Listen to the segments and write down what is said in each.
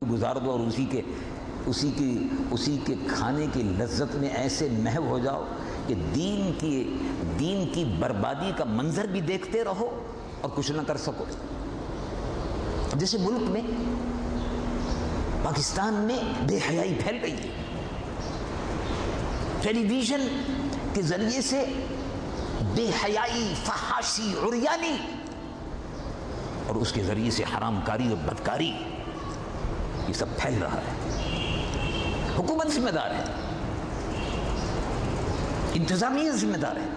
گزار دو اور اسی کے کھانے کی لذت میں ایسے محو ہو جاؤ کہ دین کی بربادی کا منظر بھی دیکھتے رہو اور کچھ نہ کر سکو. جیسے ملک میں پاکستان میں بے حیائی پھیل رہی ہے. ٹیلی ویژن کے ذریعے سے بے حیائی، فحاشی، عریانی، اور اس کے ذریعے سے حرام کاری اور بدکاری، یہ سب پھیل رہا ہے. حکومت ذمہ دار ہے، انتظامیہ ذمہ دار ہے.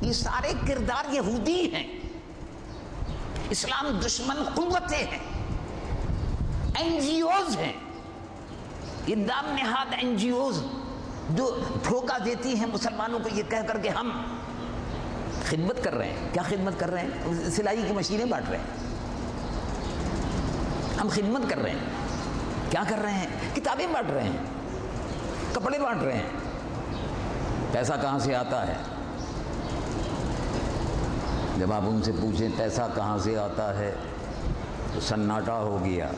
یہ سارے کردار یہودی ہیں، اسلام دشمن قوتیں ہیں، این جی اوز ہیں. یہ نام نہاد این جی اوز جو دھوکہ دیتی ہیں مسلمانوں کو یہ کہہ کر کے ہم خدمت کر رہے ہیں. کیا خدمت کر رہے ہیں؟ سلائی کی مشینیں بانٹ رہے ہیں. ہم خدمت کر رہے ہیں. کیا کر رہے ہیں؟ کتابیں بانٹ رہے ہیں، کپڑے بانٹ رہے ہیں. پیسہ کہاں سے آتا ہے؟ جب آپ ان سے پوچھیں پیسہ کہاں سے آتا ہے تو سناٹا ہو گیا.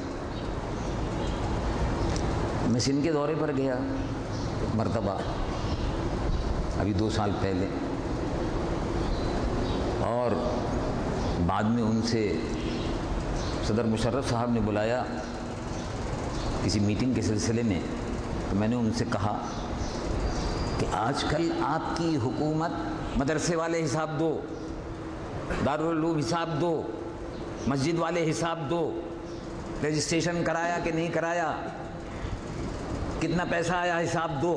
میں سندھ کے دورے پر گیا ایک مرتبہ، ابھی 2 سال پہلے، اور بعد میں ان سے صدر مشرف صاحب نے بلایا کسی میٹنگ کے سلسلے میں. تو میں نے ان سے کہا کہ آج کل آپ کی حکومت مدرسے والے حساب دو، دارالعلوم حساب دو، مسجد والے حساب دو، رجسٹریشن کرایا کہ نہیں کرایا، کتنا پیسہ آیا حساب دو،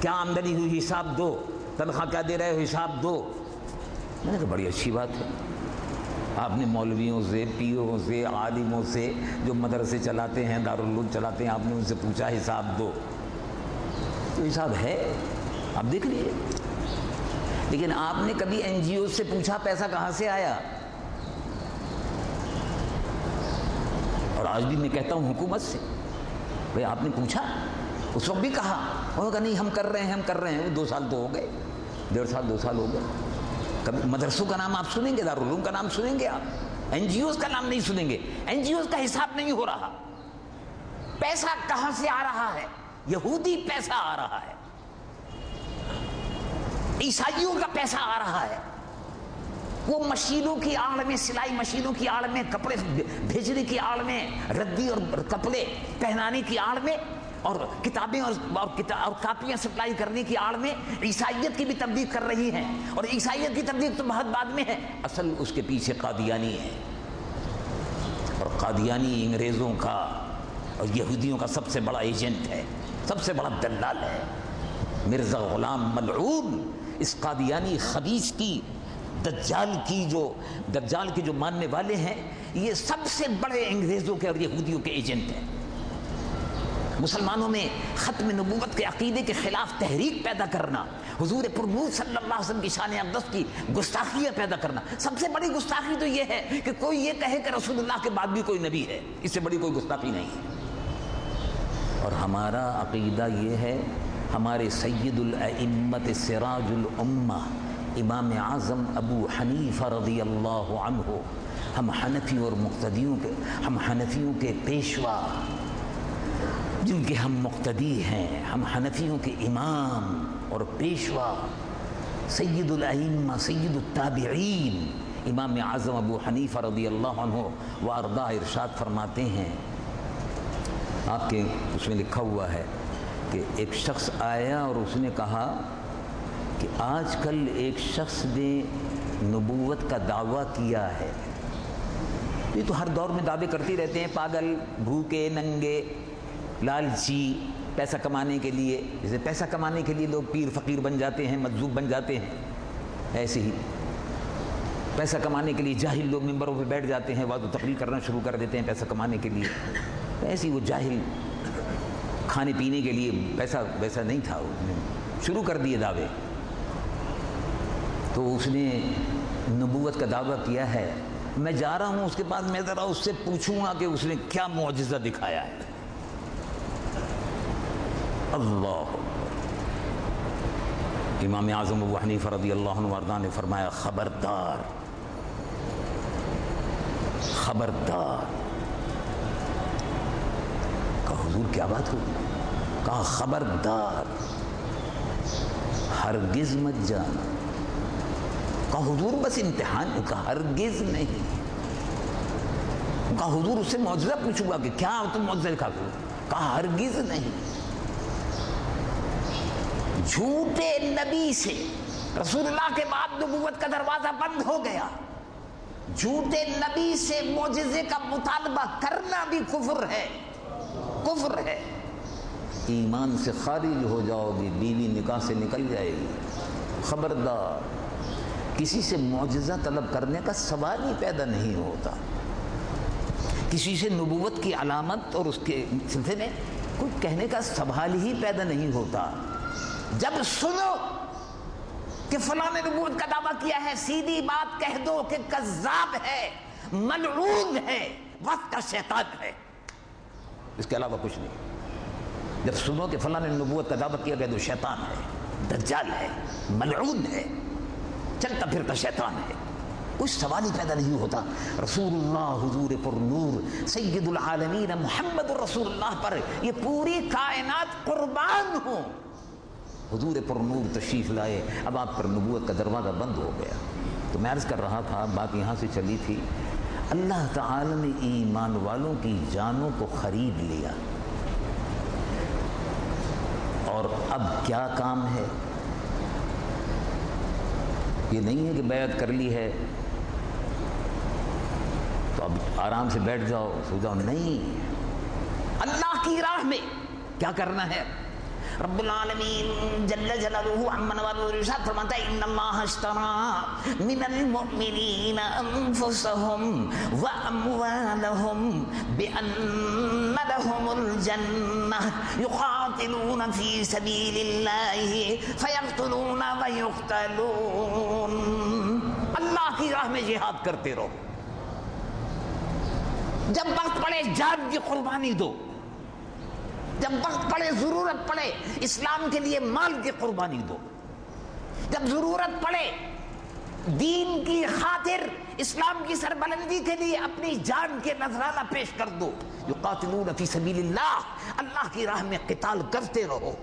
کیا آمدنی ہوئی حساب دو، تنخواہ کیا دے رہے ہو حساب دو. میں نے کہا بڑی اچھی بات ہے، آپ نے مولویوں سے، پیروں سے، عالموں سے جو مدرسے چلاتے ہیں، دارالعلوم چلاتے ہیں، آپ نے ان سے پوچھا حساب دو. تو حساب ہے، آپ دیکھ لیجیے. لیکن آپ نے کبھی این جی او سے پوچھا پیسہ کہاں سے آیا؟ اور آج بھی میں کہتا ہوں حکومت سے، بھئی آپ نے پوچھا؟ اس وقت بھی کہا، انہوں نے کہا نہیں ہم کر رہے ہیں. وہ 2 سال تو ہو گئے، 1.5 سال 2 سال ہو گئے. کبھی مدرسوں کا نام آپ سنیں گے، دارالعلوم کا نام سنیں گے، آپ این جی اوز کا نام نہیں سنیں گے. این جی اوز کا حساب نہیں ہو رہا. پیسہ کہاں سے آ رہا ہے؟ یہودی پیسہ آ رہا ہے، عیسائیوں کا پیسہ آ رہا ہے. وہ مشینوں کی آڑ میں، سلائی مشینوں کی آڑ میں، کپڑے بھیجنے کی آڑ میں، ردی اور کپڑے پہنانے کی آڑ میں، اور کتابیں اور کاپیاں سپلائی کرنے کی آڑ میں عیسائیت کی بھی تبلیغ کر رہی ہیں. اور عیسائیت کی تبلیغ تو بہت بعد میں ہے، اصل اس کے پیچھے قادیانی ہے. اور قادیانی انگریزوں کا اور یہودیوں کا سب سے بڑا ایجنٹ ہے، سب سے بڑا دلال ہے. مرزا غلام ملعون اس قادیانی خبیث کی، دجال کی جو ماننے والے ہیں، یہ سب سے بڑے انگریزوں کے اور یہودیوں کے ایجنٹ ہیں. مسلمانوں میں ختم نبوت کے عقیدے کے خلاف تحریک پیدا کرنا، حضور پرنور صلی اللہ علیہ وسلم کی شان اقدس کی گستاخیاں پیدا کرنا. سب سے بڑی گستاخی تو یہ ہے کہ کوئی یہ کہے کہ رسول اللہ کے بعد بھی کوئی نبی ہے. اس سے بڑی کوئی گستاخی نہیں ہے. اور ہمارا عقیدہ یہ ہے، ہمارے سید الائمت سراج الامہ امام اعظم ابو حنیفہ رضی اللہ عنہ، ہم حنفیوں کے پیشوا جن کے ہم مقتدی ہیں، ہم حنفیوں کے امام اور پیشوا، سید الائمہ سید التابعین امام اعظم ابو حنیفہ رضی اللہ عنہ وارضاہ ارشاد فرماتے ہیں، آپ کے اس میں لکھا ہوا ہے کہ ایک شخص آیا اور اس نے کہا کہ آج کل ایک شخص نے نبوت کا دعویٰ کیا ہے. یہ تو ہر دور میں دعوے کرتے رہتے ہیں، پاگل، بھوکے، ننگے، لالچی، پیسہ کمانے کے لیے. جیسے پیسہ کمانے کے لیے لوگ پیر فقیر بن جاتے ہیں، مجذوب بن جاتے ہیں، ایسے ہی پیسہ کمانے کے لیے جاہل لوگ ممبروں پہ بیٹھ جاتے ہیں، وعظ و تقریر کرنا شروع کر دیتے ہیں پیسہ کمانے کے لیے. ایسے ہی وہ جاہل کھانے پینے کے لیے پیسہ ویسا نہیں تھا، اس نے شروع کر دیے دعوے. تو اس نے نبوت کا دعویٰ کیا ہے. میں جا رہا ہوں اس کے پاس، میں ذرا اس سے پوچھوں گا کہ اس نے کیا معجزہ دکھایا ہے. اللہ، امام اعظم ابو حنیفہ رضی اللہ عنہ وارضاہ نے فرمایا، خبردار خبردار، حضور کیا بات ہوگی؟ کہا خبردار ہرگز مت جانا. کہا حضور بس امتحان. کہا ہرگز نہیں. کہا حضور اس سے معجزہ پوچھوں گا کہ کیا تم معجزہ دکھا دو؟ کہا ہرگز نہیں. جھوٹے نبی سے رسول اللہ کے بعد نبوت کا دروازہ بند ہو گیا. جھوٹے نبی سے معجزے کا مطالبہ کرنا بھی کفر ہے. کفر ہے. ایمان سے خارج ہو جاؤ گی، بیوی نکاح سے نکل جائے گی. خبردار کسی سے معجزہ طلب کرنے کا سوال ہی پیدا نہیں ہوتا. کسی سے نبوت کی علامت اور اس کے سلسلے میں کوئی کہنے کا سوال ہی پیدا نہیں ہوتا. جب سنو کہ فلاں نے نبوت کا دعویٰ کیا ہے، سیدھی بات کہہ دو کہ کذاب ہے، ملعون ہے، وقت کا شیطان ہے. اس کے علاوہ کچھ نہیں. جب سنو کہ فلاں نے نبوت کا دعویٰ کیا کہہ دو شیطان ہے، دجال ہے، ملعون ہے، چلتا پھرتا شیطان ہے. کوئی سوال ہی پیدا نہیں ہوتا. رسول اللہ حضور پر نور سید العالمین محمد رسول اللہ پر یہ پوری کائنات قربان ہو. حضور پر نور تشریف لائے، اب آپ پر نبوت کا دروازہ بند ہو گیا. تو میں عرض کر رہا تھا، بات یہاں سے چلی تھی، اللہ تعالی نے ایمان والوں کی جانوں کو خرید لیا. اور اب کیا کام ہے؟ یہ نہیں ہے کہ بیعت کر لی ہے تو اب آرام سے بیٹھ جاؤ سو جاؤ. نہیں، اللہ کی راہ میں کیا کرنا ہے؟ رب العالمین جل جلالہ عما نوالہ ارشاد فرماتا ہے ان اللہ اشتری من المؤمنین انفسهم واموالهم بان لهم الجنہ یقاتلون فی سبیل اللہ فیقتلون ویقتلون. اللہ کی راہ میں جہاد کرتے رہو. جب وقت پڑے جان کی قربانی دو. جب وقت پڑے، ضرورت پڑے، اسلام کے لیے مال کی قربانی دو. جب ضرورت پڑے دین کی خاطر، اسلام کی سربلندی کے لیے اپنی جان کے نذرانہ پیش کر دو. یقاتلون فی سبیل اللہ، اللہ کی راہ میں قتال کرتے رہو.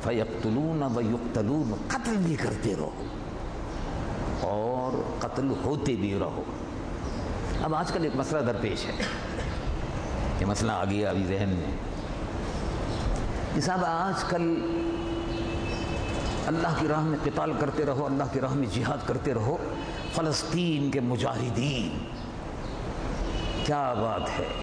فیقتلون ویقتلون، قتل بھی کرتے رہو اور قتل ہوتے بھی رہو. اب آج کل ایک مسئلہ درپیش ہے، یہ مسئلہ آ گیا ابھی ذہن میں کہ صاحب آج کل اللہ کی راہ میں قتال کرتے رہو، اللہ کی راہ میں جہاد کرتے رہو. فلسطین کے مجاہدین، کیا بات ہے.